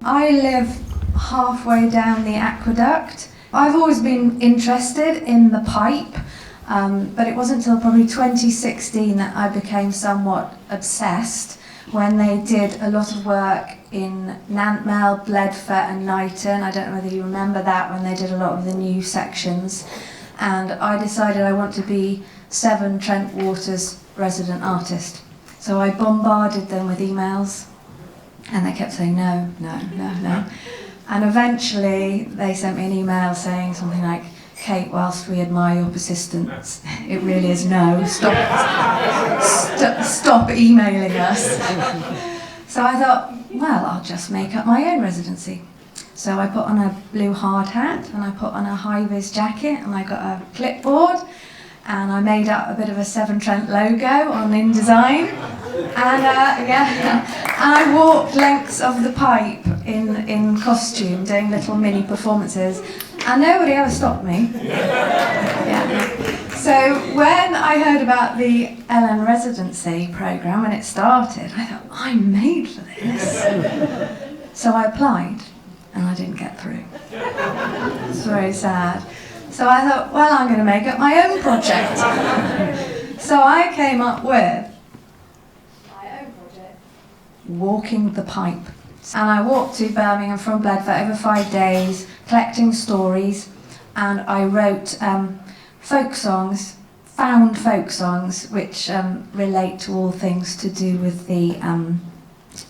I live halfway down the aqueduct. I've always been interested in the pipe, but it wasn't until probably 2016 that I became somewhat obsessed when they did a lot of work in Nantmel, Bledford and Knighton. I don't know whether you remember that, when they did a lot of the new sections. And I decided I want to be Severn Trent Water's resident artist. So I bombarded them with emails, and they kept saying no, no, no, no. And eventually they sent me an email saying something like, Kate, whilst we admire your persistence, it really is no. Stop emailing us. So I thought, well, I'll just make up my own residency. So I put on a blue hard hat, and I put on a high-vis jacket, and I got a clipboard, and I made up a bit of a Severn Trent logo on InDesign, and I walked lengths of the pipe in costume, doing little mini performances, and nobody ever stopped me. Yeah. So when I heard about the Elan residency programme, when it started, I thought, I'm made for this. So I applied, and I didn't get through. It's very sad. So I thought, well, I'm going to make up my own project. So I came up with my own project, Walking the Pipe. And I walked to Birmingham from Bledford over 5 days, collecting stories, and I wrote folk songs, found folk songs, which relate to all things to do with the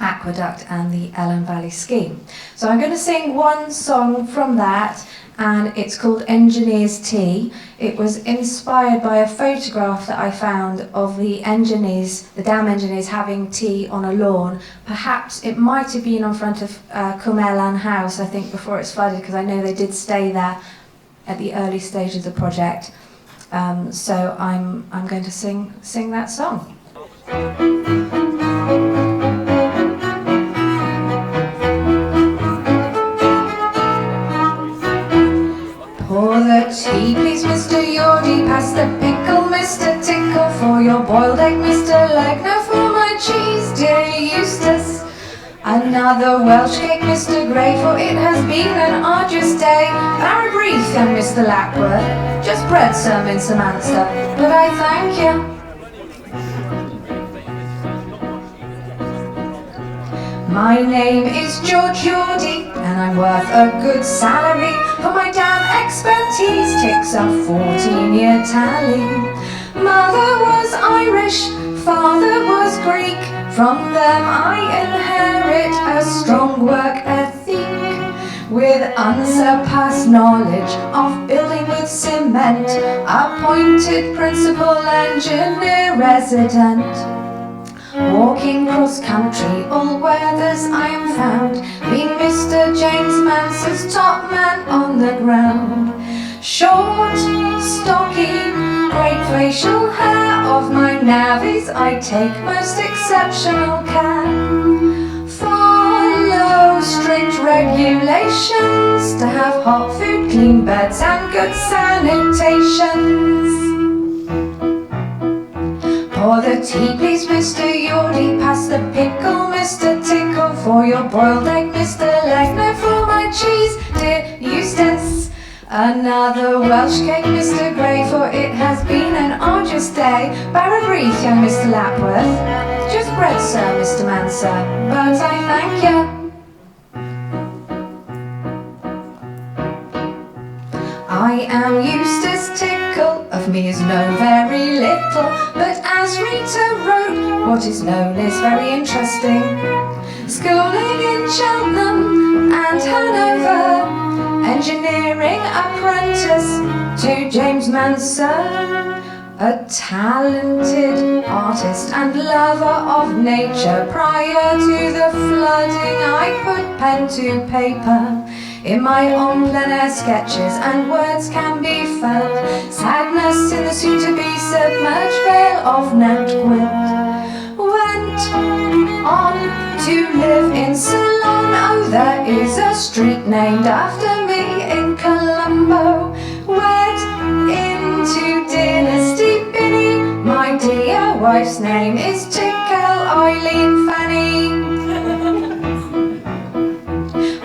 aqueduct and the Elan Valley scheme. So I'm going to sing one song from that, and it's called Engineer's Tea. It was inspired by a photograph that I found of the engineers, the dam engineers, having tea on a lawn. Perhaps it might have been on front of Nghwm Elan house, I think, before it's flooded, because I know they did stay there at the early stage of the project. So I'm going to sing that song. Pour the tea, please, Mr. Yordy. Pass the pickle, Mr. Tickle. For your boiled egg, Mr. Leg. Now for my cheese, dear Eustace. Another Welsh cake, Mr. Gray, for it has been an arduous day. Barrett Reef and Mr. Lapworth. Just bread, sir, mince and manster, but I thank you. My name is George Yordy, and I'm worth a good salary, for my damn expertise ticks a 14-year tally. Mother was Irish, father was Greek. From them I inherit a strong work ethic, with unsurpassed knowledge of building with cement. Appointed principal engineer resident. Walking cross-country, all weathers I am found, being Mr. James Mansell's top man on the ground. Short, stocky, great facial hair, of my navvies I take most exceptional care. Follow strict regulations to have hot food, clean beds and good sanitations. Pour the tea, please, Mr. Yordy. Pass the pickle, Mr. Tickle. For your boiled egg, Mr. Leg. Now for my cheese, dear Eustace. Another Welsh cake, Mr. Gray, for it has been an arduous day. Barrett Reef, young Mr. Lapworth. Just bread, sir, Mr. Manser, but I thank you. I am Eustace Tickle, of me is known very little, but as Rita wrote, what is known is very interesting. Schooling in Cheltenham and Hanover, engineering apprentice to James Mansell, a talented artist and lover of nature. Prior to the flooding I put pen to paper. In my own plein air sketches and words can be felt. Sadness in the soon-to-be submerged vale of Nantgwynt. Went on to live in Ceylon. Oh, there is a street named after me in Colombo. Wed into dynasty wife's name is Tickle Eileen Fanny.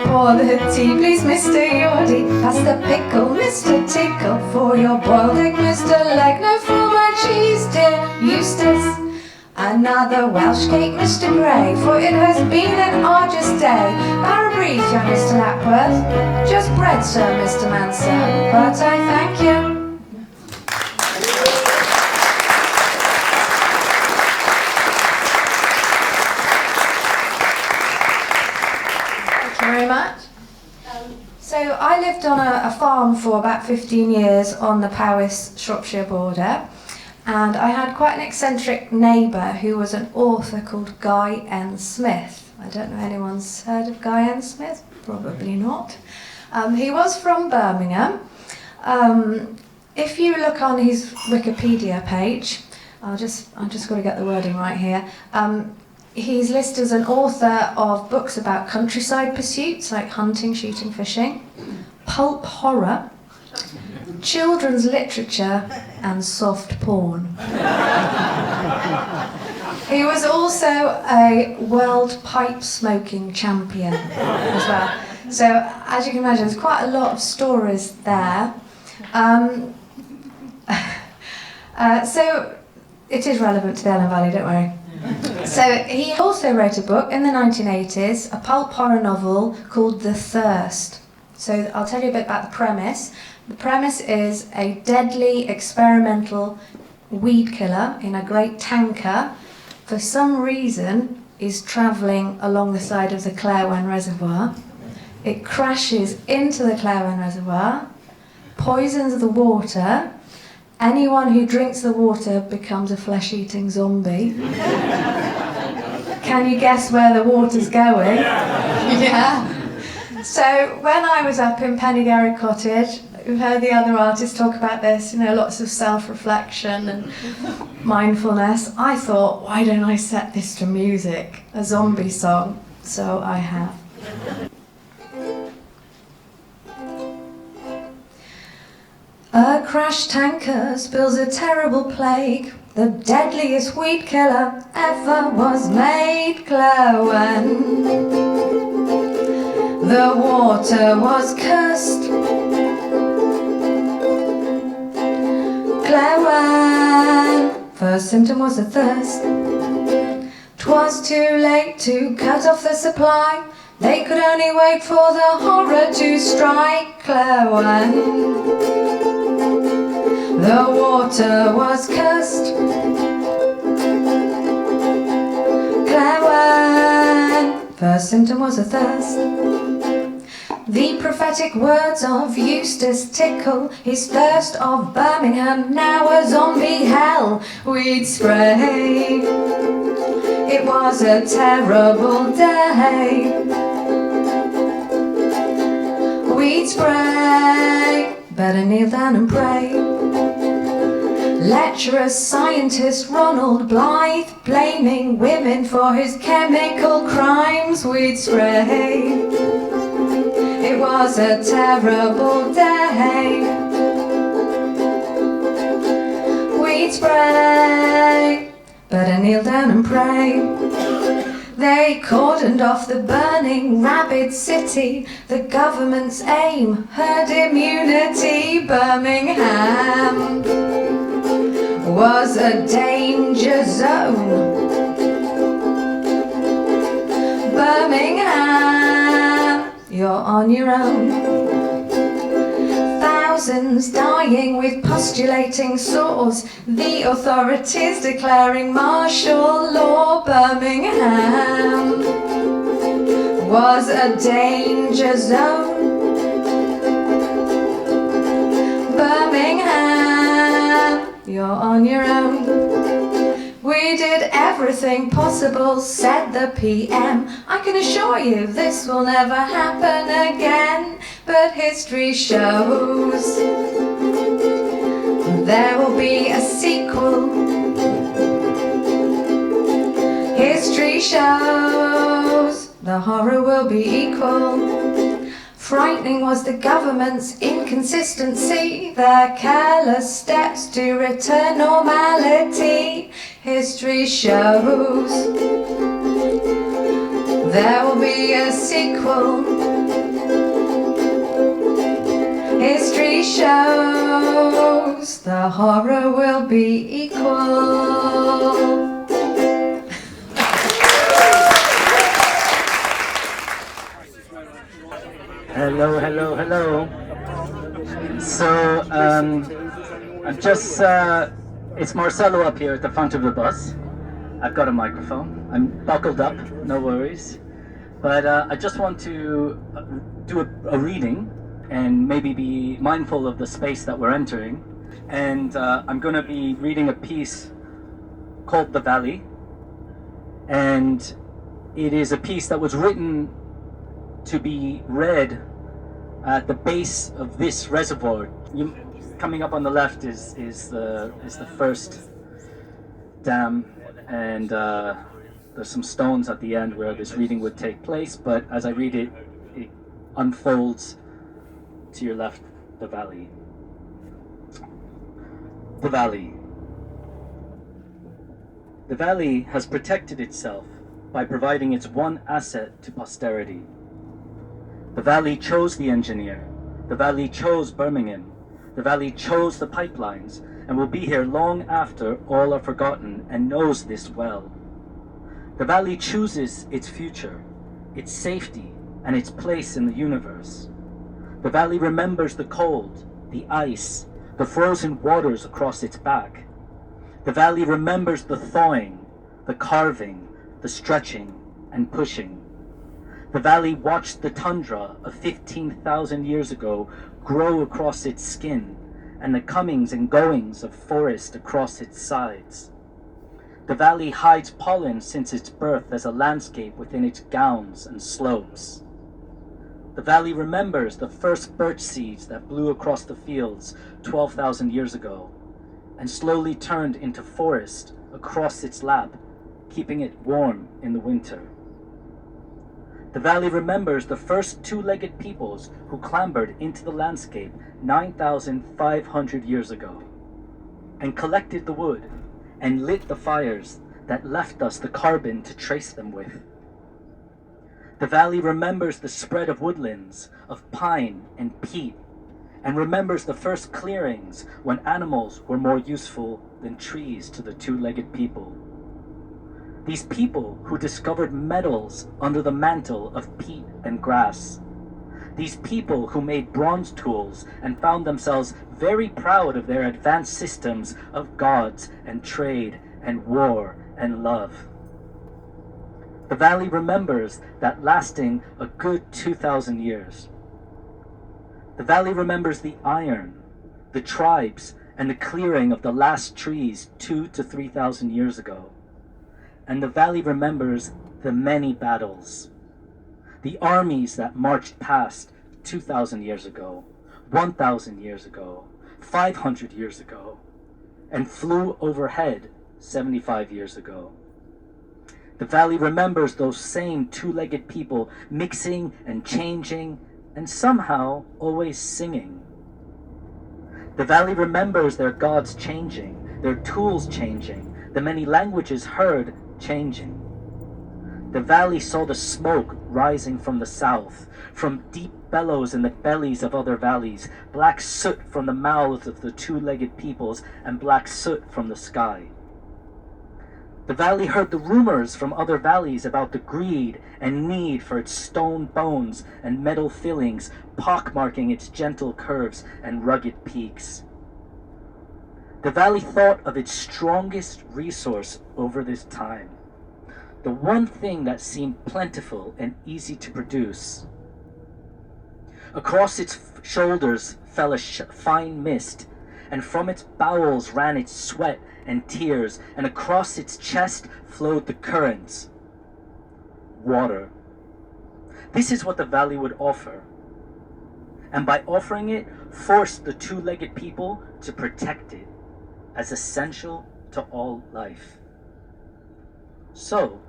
Pour the tea, please, Mr. Yordy. Pass the pickle, Mr. Tickle. For your boiled egg, Mr. Leg. No, for my cheese, dear Eustace. Another Welsh cake, Mr. Gray. For it has been an arduous day. Barrow brief, young Mr. Lapworth. Just bread, sir, Mr. Manson. But I thank you. Very much. So I lived on a farm for about 15 years on the Powys-Shropshire border, and I had quite an eccentric neighbour who was an author called Guy N. Smith. I don't know if anyone's heard of Guy N. Smith, probably not. He was from Birmingham. If you look on his Wikipedia page, I've just got to get the wording right here. He's listed as an author of books about countryside pursuits like hunting, shooting, fishing, pulp horror, children's literature, and soft porn. He was also a world pipe smoking champion as well. So, as you can imagine, there's quite a lot of stories there. So, it is relevant to the Elan Valley, don't worry. So he also wrote a book in the 1980s, a pulp horror novel called The Thirst. So I'll tell you a bit about the premise. The premise is a deadly experimental weed killer in a great tanker, for some reason, is travelling along the side of the Clarwen Reservoir. It crashes into the Clarwen Reservoir, poisons the water. Anyone who drinks the water becomes a flesh-eating zombie. Can you guess where the water's going? Yeah. So when I was up in Pennygarry Cottage, we've heard the other artists talk about this, lots of self-reflection and mindfulness. I thought, why don't I set this to music, a zombie song? So I have. A crashed tanker spills a terrible plague, the deadliest weed killer ever was made. Clarwen, the water was cursed. Clarwen, first symptom was a thirst. 'Twas too late to cut off the supply. They could only wait for the horror to strike. Clarwen, the water was cursed. Clarwen, first symptom was a thirst. The prophetic words of Eustace Tickle, his thirst of Birmingham, now a zombie hell. We'd spray. It was a terrible day. We'd spray. Better kneel down and pray. Lecherous scientist Ronald Blythe, blaming women for his chemical crimes. We'd spray. It was a terrible day. We'd spray. Better kneel down and pray. They cordoned off the burning rabid city, the government's aim, herd immunity. Birmingham was a danger zone. Birmingham, you're on your own. Thousands dying with postulating sores, the authorities declaring martial law. Birmingham was a danger zone. Birmingham, you're on your own. We did everything possible, said the PM. I can assure you this will never happen again. But history shows there will be a sequel. History shows the horror will be equal. Frightening was the government's inconsistency, their careless steps to return normality. History shows there will be a sequel. History shows the horror will be equal. Hello, hello, hello. So, I'm just, it's Marcelo up here at the front of the bus. I've got a microphone. I'm buckled up, no worries. But I just want to do a reading and maybe be mindful of the space that we're entering. And I'm going to be reading a piece called The Valley. And it is a piece that was written to be read at the base of this reservoir. Coming up on the left is the first dam, and there's some stones at the end where this reading would take place, but as I read it, it unfolds to your left, the valley. The valley. The valley has protected itself by providing its one asset to posterity. The valley chose the engineer. The valley chose Birmingham. The valley chose the pipelines and will be here long after all are forgotten and knows this well. The valley chooses its future, its safety, and its place in the universe. The valley remembers the cold, the ice, the frozen waters across its back. The valley remembers the thawing, the carving, the stretching, and pushing. The valley watched the tundra of 15,000 years ago grow across its skin, and the comings and goings of forest across its sides. The valley hides pollen since its birth as a landscape within its gowns and slopes. The valley remembers the first birch seeds that blew across the fields 12,000 years ago, and slowly turned into forest across its lap, keeping it warm in the winter. The valley remembers the first two-legged peoples who clambered into the landscape 9,500 years ago, and collected the wood and lit the fires that left us the carbon to trace them with. The valley remembers the spread of woodlands, of pine and peat, and remembers the first clearings when animals were more useful than trees to the two-legged people. These people who discovered metals under the mantle of peat and grass. These people who made bronze tools and found themselves very proud of their advanced systems of gods and trade and war and love. The valley remembers that lasting a good 2,000 years. The valley remembers the iron, the tribes, and the clearing of the last trees 2,000 to 3,000 years ago. And the valley remembers the many battles, the armies that marched past 2,000 years ago, 1,000 years ago, 500 years ago, and flew overhead 75 years ago. The valley remembers those same two-legged people mixing and changing and somehow always singing. The valley remembers their gods changing, their tools changing, the many languages heard changing. The valley saw the smoke rising from the south, from deep bellows in the bellies of other valleys, black soot from the mouths of the two-legged peoples, and black soot from the sky. The valley heard the rumors from other valleys about the greed and need for its stone bones and metal fillings, pockmarking its gentle curves and rugged peaks. The valley thought of its strongest resource over this time, the one thing that seemed plentiful and easy to produce. Across its shoulders fell a fine mist, and from its bowels ran its sweat and tears, and across its chest flowed the currents. Water. This is what the valley would offer, and by offering it, forced the two-legged people to protect it as essential to all life. So,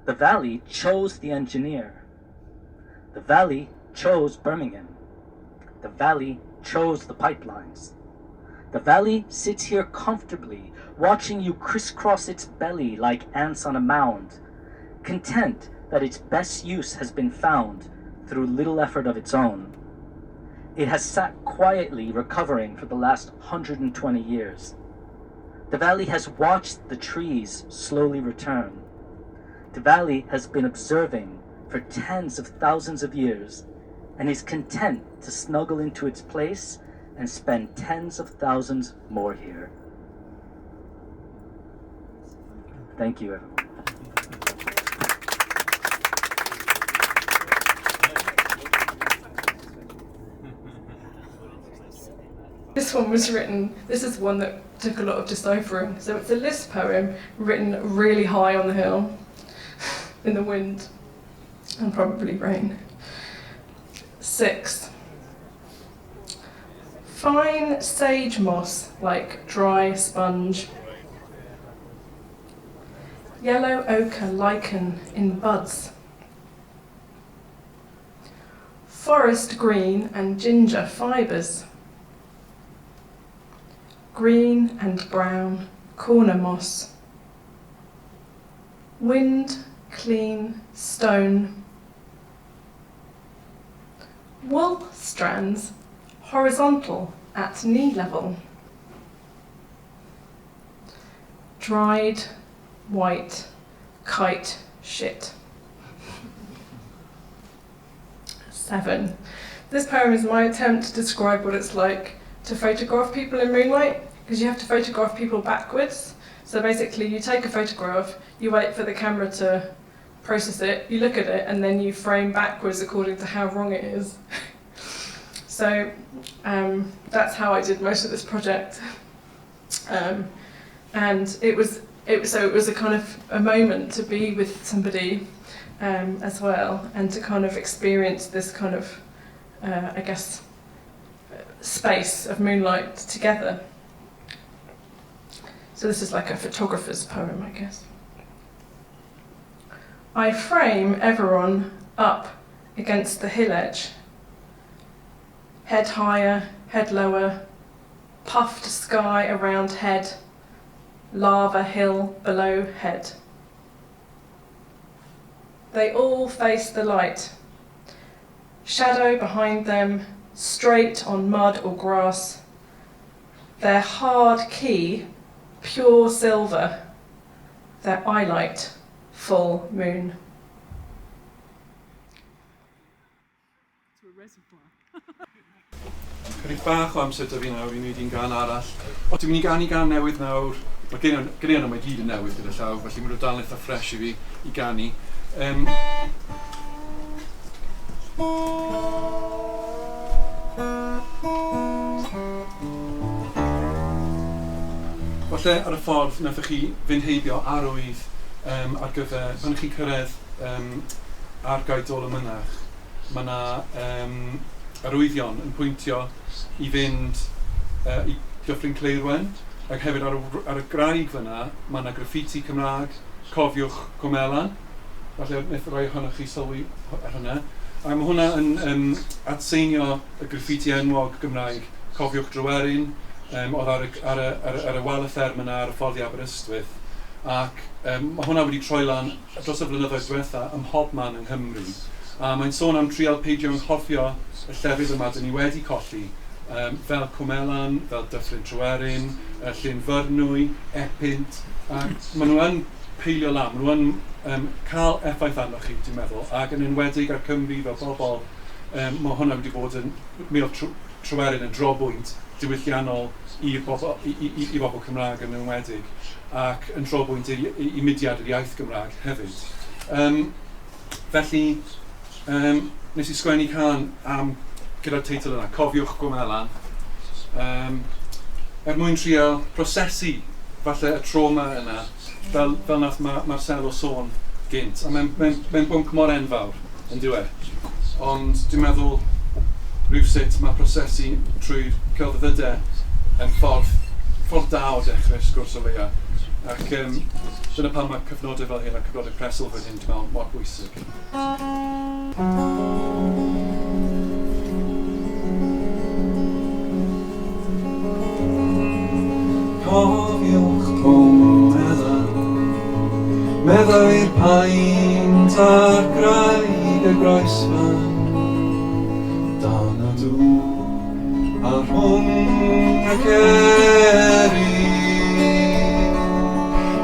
the valley chose the engineer. The valley chose Birmingham. The valley chose the pipelines. The valley sits here comfortably, watching you crisscross its belly like ants on a mound, content that its best use has been found through little effort of its own. It has sat quietly recovering for the last 120 years. The valley has watched the trees slowly return. The valley has been observing for tens of thousands of years and is content to snuggle into its place and spend tens of thousands more here. Thank you, everyone. This one was written, this is one that took a lot of deciphering. So it's a list poem written really high on the hill in the wind and probably rain. 6. Fine sage moss like dry sponge. Yellow ochre lichen in buds. Forest green and ginger fibres. Green and brown corner moss. Wind clean stone. Wool strands horizontal at knee level. Dried white kite shit. 7. This poem is my attempt to describe what it's like to photograph people in moonlight, because you have to photograph people backwards. So basically you take a photograph, you wait for the camera to process it, you look at it, and then you frame backwards according to how wrong it is. So that's how I did most of this project. And it was a kind of a moment to be with somebody as well, and to kind of experience this kind of, I guess, space of moonlight together. So this is like a photographer's poem, I guess. I frame Everon up against the hill edge. Head higher, head lower, puffed sky around head, lava hill below head. They all face the light. Shadow behind them, straight on mud or grass. Their hard key, pure silver. Their eye light, full moon. Chydig bach o amser da fi nawr i wneud un gan arall. O, dwi'n mynd i ganu gan newydd nawr. Mae gen nhw mae gyd yn newydd gyda llaw, felly mae nhw dal yn eitha ffres i fi i ganu. Falle ar y ffordd wnaethoch chi fynd heibio arwydd ar gyfer, pan chi'n cyrraedd ar gaidol y mynach, mae yna arwyddion yn pwyntio i fynd i Dyffryn Cleirwen, ac hefyd ar y graig fyna, mae yna graffiti Cymraeg, cofiwch Nghwm Elan. Falle wnaeth rai ohonoch chi sylwi ar hynna. A mae hwnna yn atseinio y graffiti enwog Gymraeg, cofiwch Dryweryn, oedd ar y waletherm yna ar y ffordd i Aberystwyth. Ac mae hwnna wedi troi lan dros y blynyddoedd diwethaf ym mhobman yng Nghymru. A mae'n sôn am trial peidio ynghofio y llefydd yma dyn ni wedi colli, fel Nghwm Elan, fel Dyffryn Tryweryn, Llyn Fyrnwy, Epynt. Maen nhw yn peilio lan, maen nhw yn cael effaith arnoch chi, dwi'n meddwl, ac yn enwedig ar Cymru fel bobl, mae hwnna wedi bod yn mil Tryweryn yn drobwynt diwylliannol i bobl Cymraeg yn enwedig, ac yn drobwynt i mudiad yr iaith Gymraeg hefyd. Felly, nes i sgwennu can am gyda'r teitl yna, Cofiwch Nghwm Elan, mwyn trio prosesu falle y trauma yna, fel nath Marcelo sôn gynt. A mae'n bwnc mor enfawr yn diwedd. Ond dwi'n meddwl rhywsut mae prosesu trwy'r celfyddydau yn ffordd da o dechrau sgwrs o leia. Ac dyna pan mae cyfnodau fel hyn a cyfnodau preswyl fel hyn, dwi'n meddwl, mor bwysig. paent ar graig y groesfan, dan y dŵr a rhwng y ceri,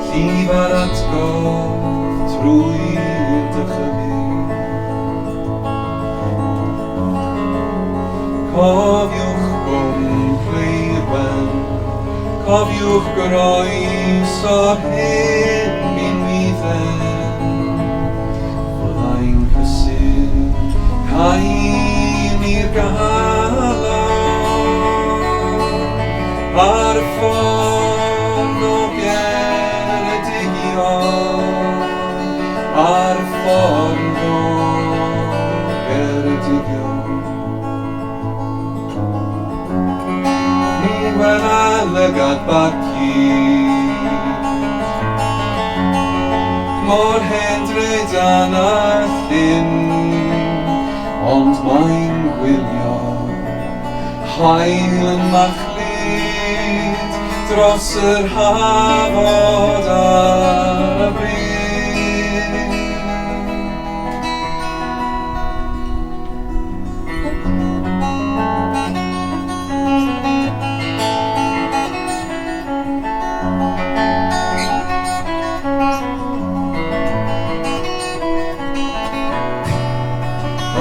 llif ar atgof trwy'r dychymu. Cofiwch gwmpleir wen, cofiwch groes o'r hyn mi'n wydden, fyddai'n cysur cael i'r gael ar y ffordd o Geredigion, ar y ffordd o Geredigion. Ni wel lygad barcud, mor hendryd â'n allyn, ond mae'n gwylio hael yn machlyd dros yr hafod ar y bryd.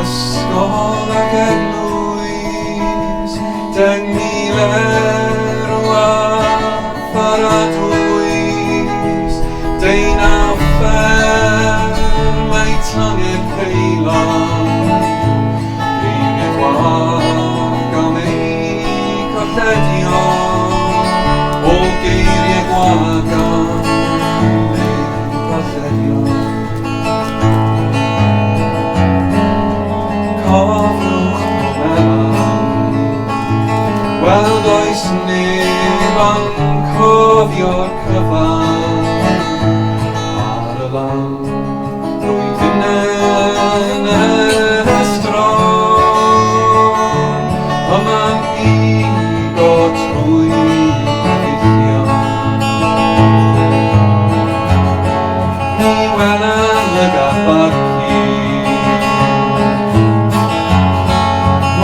Ysgol ag eglwys, 10,000 wath ar a dwys, deunaw fferm ei tangu'r peilon, geiriau gwag am ei colledion, o geiriau gwag am ei colledion. Cofiwch Elan, weld oes neb yn cofio'r cyfan ar y lan, rwy'n yn estron, yma'n pigo trwy'r gweithion. Ni welen lygad barcud,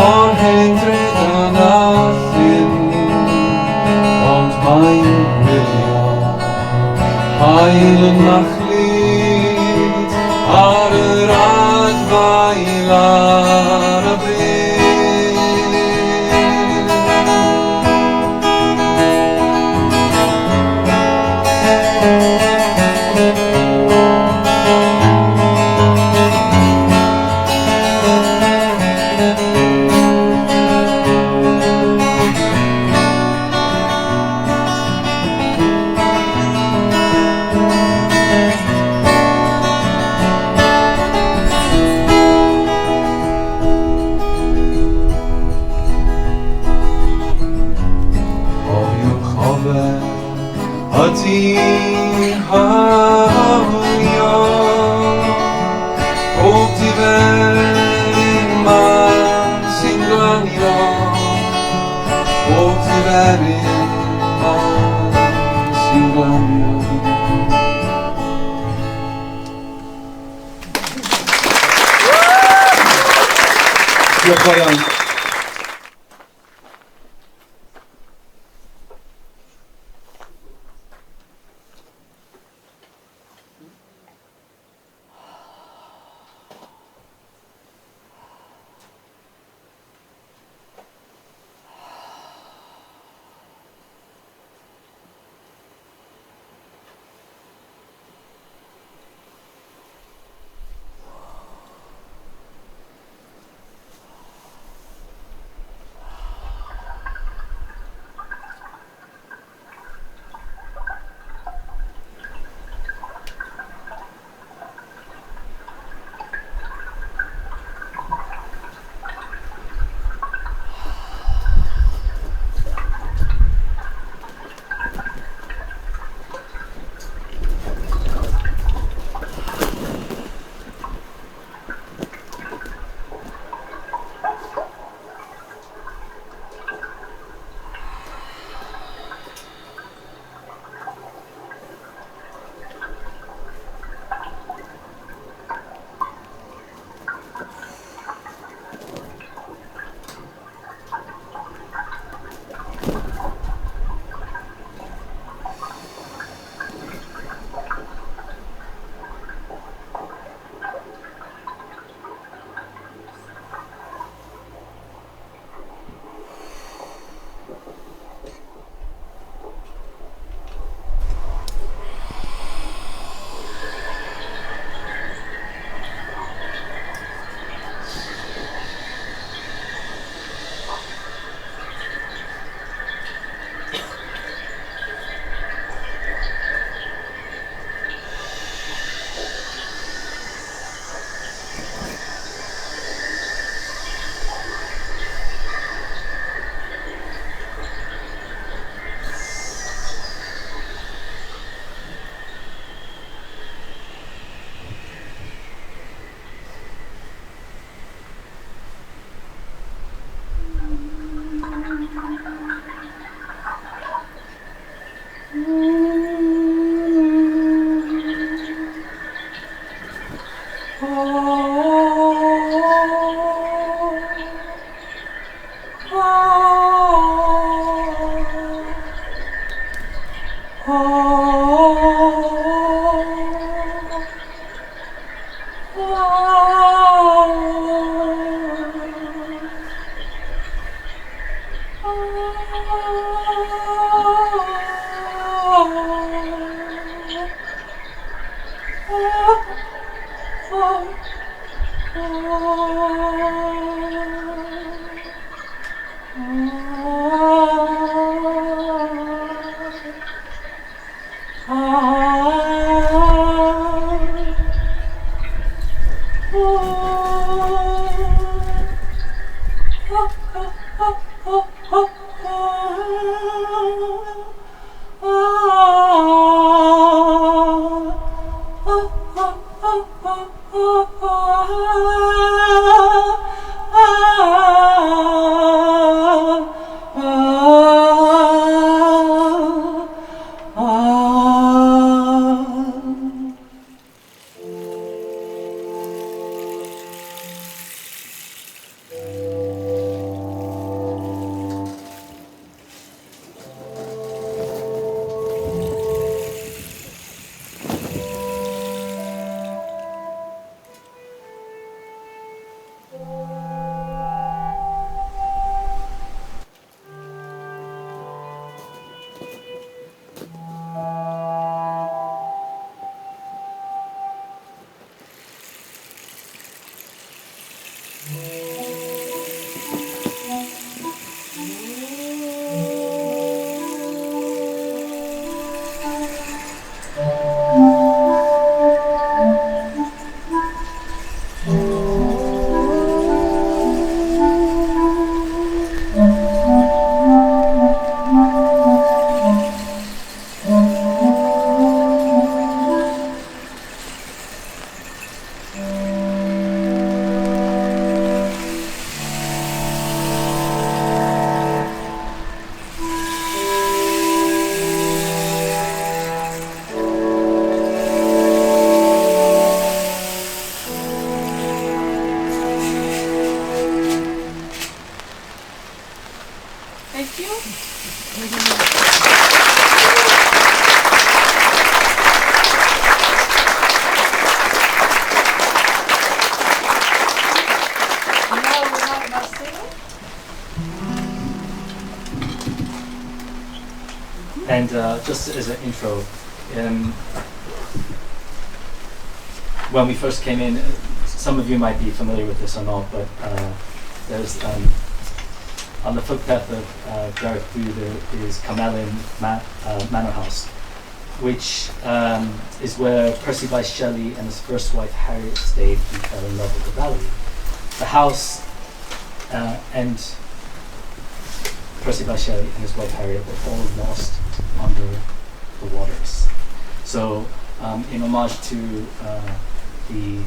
mor hendryd â'n allyn, ond mae'n gwylio hael yn machlyd ar yr adfail ar y bryd. Ydy'n hawlio, pob diferyn man sy'n glanio, pob diferyn man sy'n glanio. Diolch yn fawr iawn. And just as an intro, when we first came in, some of you might be familiar with this or not, but there's on the footpath of Gareth Bonello there is Nghwm Elan Manor House, which is where Percy Bysshe Shelley and his first wife Harriet stayed and fell in love with the valley. The house and Percy Bysshe Shelley and his wife Harriet were all lost under the waters. So in homage to the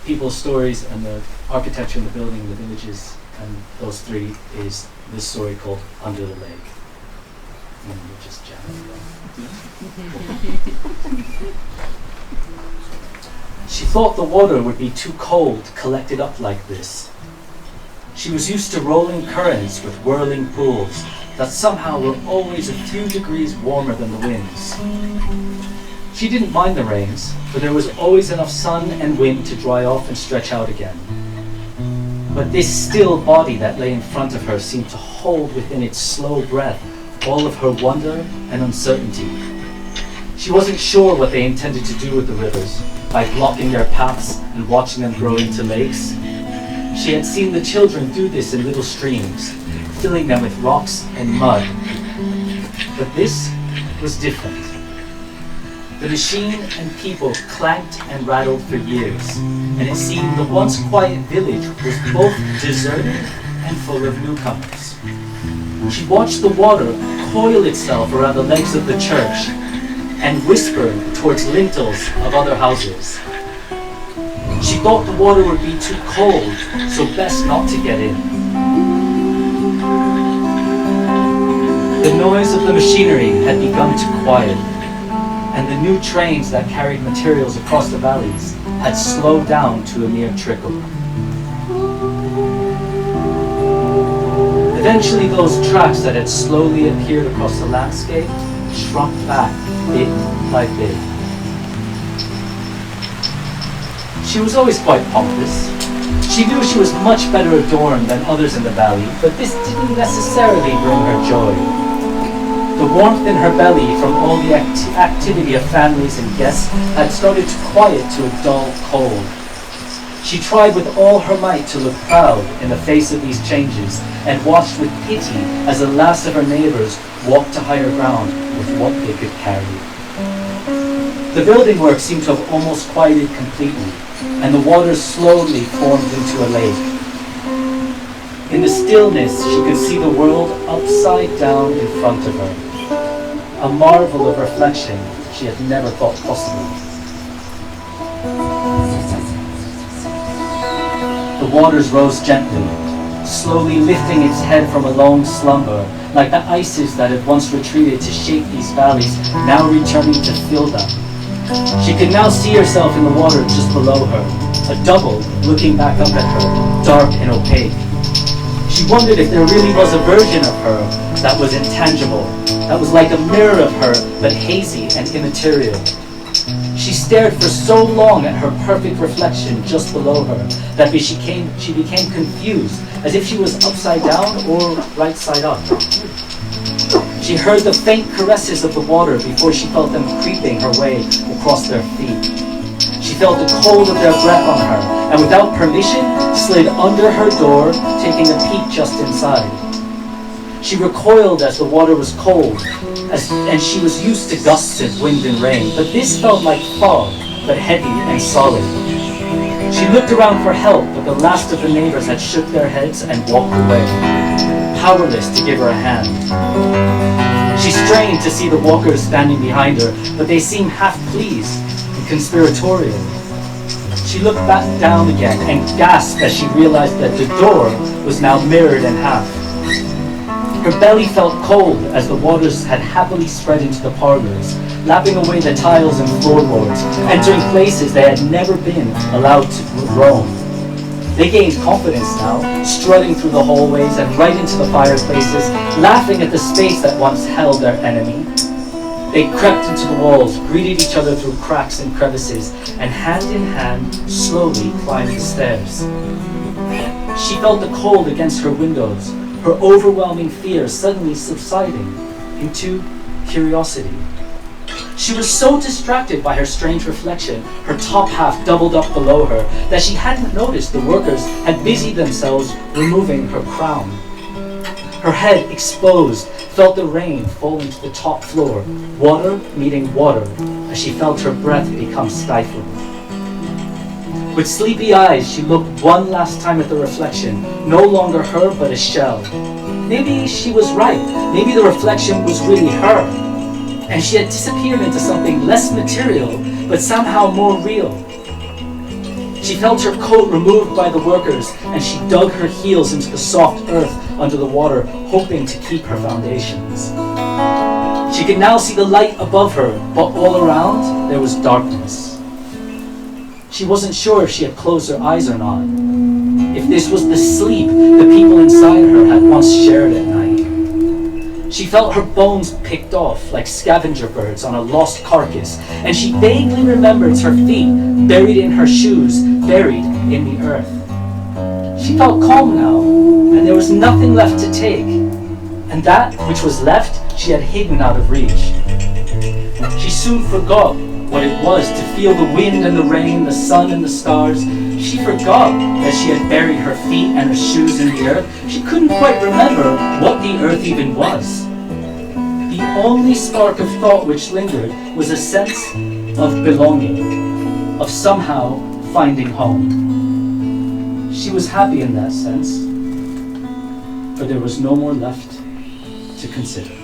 people's stories and the architecture and the building and the villages and those three is this story called Under the Leg. And we're just jamming it. She thought the water would be too cold collected up like this. She was used to rolling currents with whirling pools that somehow were always a few degrees warmer than the winds. She didn't mind the rains, for there was always enough sun and wind to dry off and stretch out again. But this still body that lay in front of her seemed to hold within its slow breath all of her wonder and uncertainty. She wasn't sure what they intended to do with the rivers, by blocking their paths and watching them grow into lakes. She had seen the children do this in little streams, filling them with rocks and mud. But this was different. The machine and people clanked and rattled for years, and it seemed the once quiet village was both deserted and full of newcomers. She watched the water coil itself around the legs of the church and whisper towards lintels of other houses. She thought the water would be too cold, so best not to get in. The noise of the machinery had begun to quiet, and the new trains that carried materials across the valleys had slowed down to a mere trickle. Eventually those tracks that had slowly appeared across the landscape shrunk back bit by bit. She was always quite pompous. She knew she was much better adorned than others in the valley, but this didn't necessarily bring her joy. The warmth in her belly from all the activity of families and guests had started to quiet to a dull cold. She tried with all her might to look proud in the face of these changes, and watched with pity as the last of her neighbours walked to higher ground with what they could carry. The building work seemed to have almost quieted completely, and the waters slowly formed into a lake. In the stillness, she could see the world upside down in front of her, a marvel of reflection she had never thought possible. The waters rose gently, slowly lifting its head from a long slumber, like the ices that had once retreated to shape these valleys, now returning to fill them. She could now see herself in the water just below her, a double looking back up at her, dark and opaque. She wondered if there really was a version of her that was intangible, that was like a mirror of her, but hazy and immaterial. She stared for so long at her perfect reflection just below her that she became confused, as if she was upside down or right side up. She heard the faint caresses of the water before she felt them creeping her way across their feet. She felt the cold of their breath on her, and without permission, slid under her door, taking a peek just inside. She recoiled as the water was cold, and she was used to gusts of wind and rain, but this felt like fog, but heavy and solid. She looked around for help, but the last of the neighbors had shook their heads and walked away, powerless to give her a hand. She strained to see the walkers standing behind her, but they seemed half pleased and conspiratorial. She looked back down again and gasped as she realized that the door was now mirrored in half. Her belly felt cold as the waters had happily spread into the parlors, lapping away the tiles and floorboards, entering places they had never been allowed to roam. They gained confidence now, strutting through the hallways and right into the fireplaces, laughing at the space that once held their enemy. They crept into the walls, greeted each other through cracks and crevices, and hand in hand, slowly climbed the stairs. She felt the cold against her windows, her overwhelming fear suddenly subsiding into curiosity. She was so distracted by her strange reflection, her top half doubled up below her, that she hadn't noticed the workers had busied themselves removing her crown. Her head exposed, felt the rain falling to the top floor, water meeting water, as she felt her breath become stifled. With sleepy eyes, she looked one last time at the reflection, no longer her but a shell. Maybe she was right. Maybe the reflection was really her. And she had disappeared into something less material, but somehow more real. She felt her coat removed by the workers, and she dug her heels into the soft earth under the water, hoping to keep her foundations. She could now see the light above her, but all around there was darkness. She wasn't sure if she had closed her eyes or not, if this was the sleep the people inside her had once shared at night. She felt her bones picked off like scavenger birds on a lost carcass, and she vaguely remembered her feet buried in her shoes, buried in the earth. She felt calm now, and there was nothing left to take, and that which was left she had hidden out of reach. She soon forgot what it was to feel the wind and the rain, the sun and the stars. She forgot that she had buried her feet and her shoes in the earth. She couldn't quite remember what the earth even was. The only spark of thought which lingered was a sense of belonging, of somehow finding home. She was happy in that sense, but there was no more left to consider.